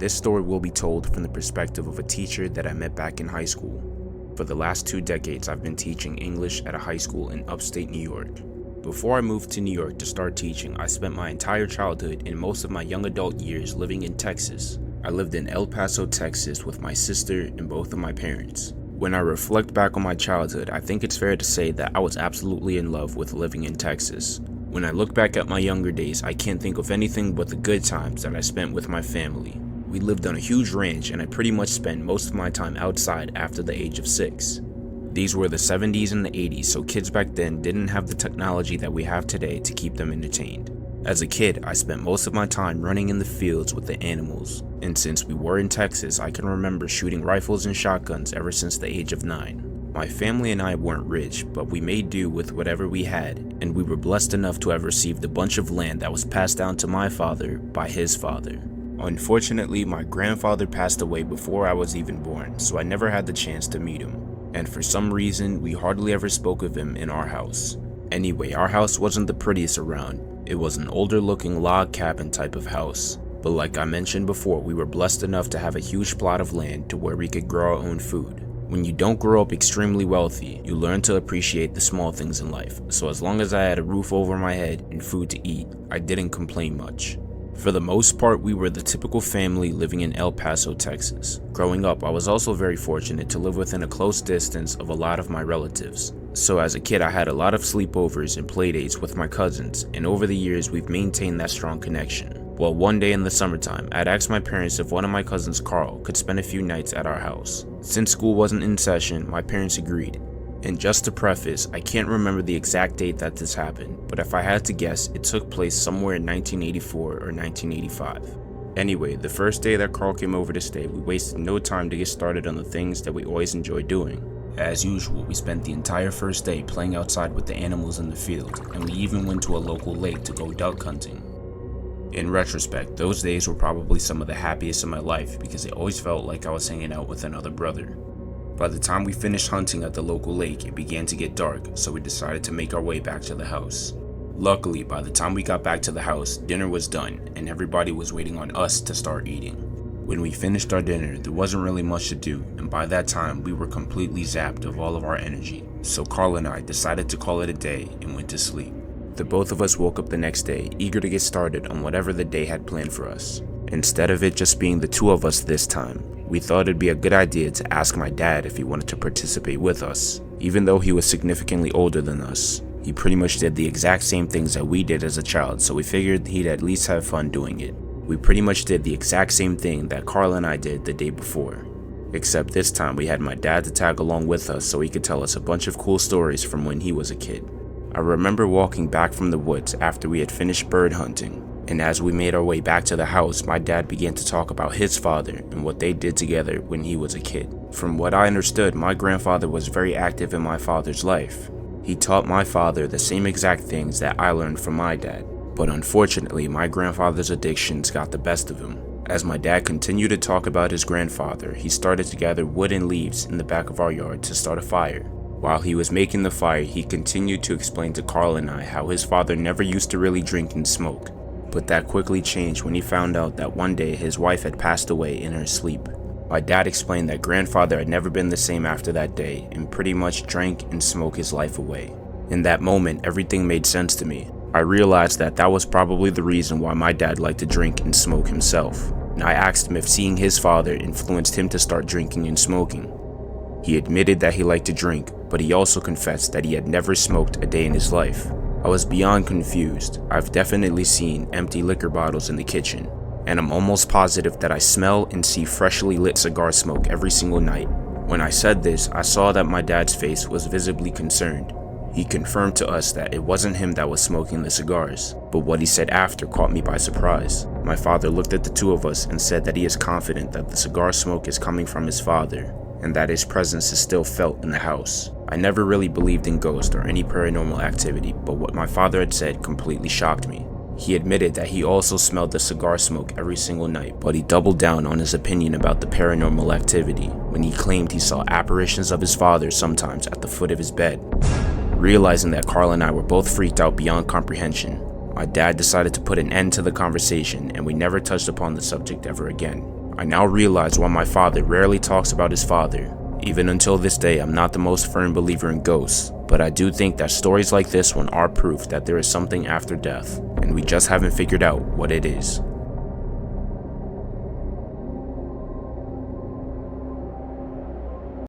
This story will be told from the perspective of a teacher that I met back in high school. For the last 2 decades, I've been teaching English at a high school in upstate New York. Before I moved to New York to start teaching, I spent my entire childhood and most of my young adult years living in Texas. I lived in El Paso, Texas with my sister and both of my parents. When I reflect back on my childhood, I think it's fair to say that I was absolutely in love with living in Texas. When I look back at my younger days, I can't think of anything but the good times that I spent with my family. We lived on a huge ranch and I pretty much spent most of my time outside after the age of 6. These were the 70s and the 80s, so kids back then didn't have the technology that we have today to keep them entertained. As a kid, I spent most of my time running in the fields with the animals, and since we were in Texas, I can remember shooting rifles and shotguns ever since the age of 9. My family and I weren't rich, but we made do with whatever we had, and we were blessed enough to have received a bunch of land that was passed down to my father by his father. Unfortunately, my grandfather passed away before I was even born, so I never had the chance to meet him, and for some reason, we hardly ever spoke of him in our house. Anyway, our house wasn't the prettiest around. It was an older looking log cabin type of house, but like I mentioned before, we were blessed enough to have a huge plot of land to where we could grow our own food. When you don't grow up extremely wealthy, you learn to appreciate the small things in life, so as long as I had a roof over my head and food to eat, I didn't complain much. For the most part, we were the typical family living in El Paso, Texas. Growing up, I was also very fortunate to live within a close distance of a lot of my relatives. So as a kid, I had a lot of sleepovers and playdates with my cousins, and over the years, we've maintained that strong connection. Well, one day in the summertime, I'd asked my parents if one of my cousins, Carl, could spend a few nights at our house. Since school wasn't in session, my parents agreed. And just to preface, I can't remember the exact date that this happened, but if I had to guess, it took place somewhere in 1984 or 1985. Anyway, the first day that Carl came over to stay, we wasted no time to get started on the things that we always enjoyed doing. As usual, we spent the entire first day playing outside with the animals in the field, and we even went to a local lake to go duck hunting. In retrospect, those days were probably some of the happiest in my life because it always felt like I was hanging out with another brother. By the time we finished hunting at the local lake, it began to get dark, so we decided to make our way back to the house. Luckily, by the time we got back to the house, dinner was done, and everybody was waiting on us to start eating. When we finished our dinner, there wasn't really much to do, and by that time, we were completely zapped of all of our energy. So Carl and I decided to call it a day and went to sleep. The both of us woke up the next day, eager to get started on whatever the day had planned for us. Instead of it just being the two of us this time, we thought it'd be a good idea to ask my dad if he wanted to participate with us. Even though he was significantly older than us, he pretty much did the exact same things that we did as a child, so we figured he'd at least have fun doing it. We pretty much did the exact same thing that Carl and I did the day before. Except this time we had my dad to tag along with us so he could tell us a bunch of cool stories from when he was a kid. I remember walking back from the woods after we had finished bird hunting, and as we made our way back to the house, my dad began to talk about his father and what they did together when he was a kid. From what I understood, my grandfather was very active in my father's life. He taught my father the same exact things that I learned from my dad, but unfortunately, my grandfather's addictions got the best of him. As my dad continued to talk about his grandfather, he started to gather wood and leaves in the back of our yard to start a fire. While he was making the fire, he continued to explain to Carl and I how his father never used to really drink and smoke, but that quickly changed when he found out that one day his wife had passed away in her sleep. My dad explained that grandfather had never been the same after that day and pretty much drank and smoked his life away. In that moment, everything made sense to me. I realized that that was probably the reason why my dad liked to drink and smoke himself. And I asked him if seeing his father influenced him to start drinking and smoking. He admitted that he liked to drink, but he also confessed that he had never smoked a day in his life. I was beyond confused. I've definitely seen empty liquor bottles in the kitchen, and I'm almost positive that I smell and see freshly lit cigar smoke every single night. When I said this, I saw that my dad's face was visibly concerned. He confirmed to us that it wasn't him that was smoking the cigars, but what he said after caught me by surprise. My father looked at the two of us and said that he is confident that the cigar smoke is coming from his father, and that his presence is still felt in the house. I never really believed in ghosts or any paranormal activity, but what my father had said completely shocked me. He admitted that he also smelled the cigar smoke every single night, but he doubled down on his opinion about the paranormal activity when he claimed he saw apparitions of his father sometimes at the foot of his bed. Realizing that Carl and I were both freaked out beyond comprehension, my dad decided to put an end to the conversation and we never touched upon the subject ever again. I now realize why my father rarely talks about his father. Even until this day, I'm not the most firm believer in ghosts, but I do think that stories like this one are proof that there is something after death, and we just haven't figured out what it is.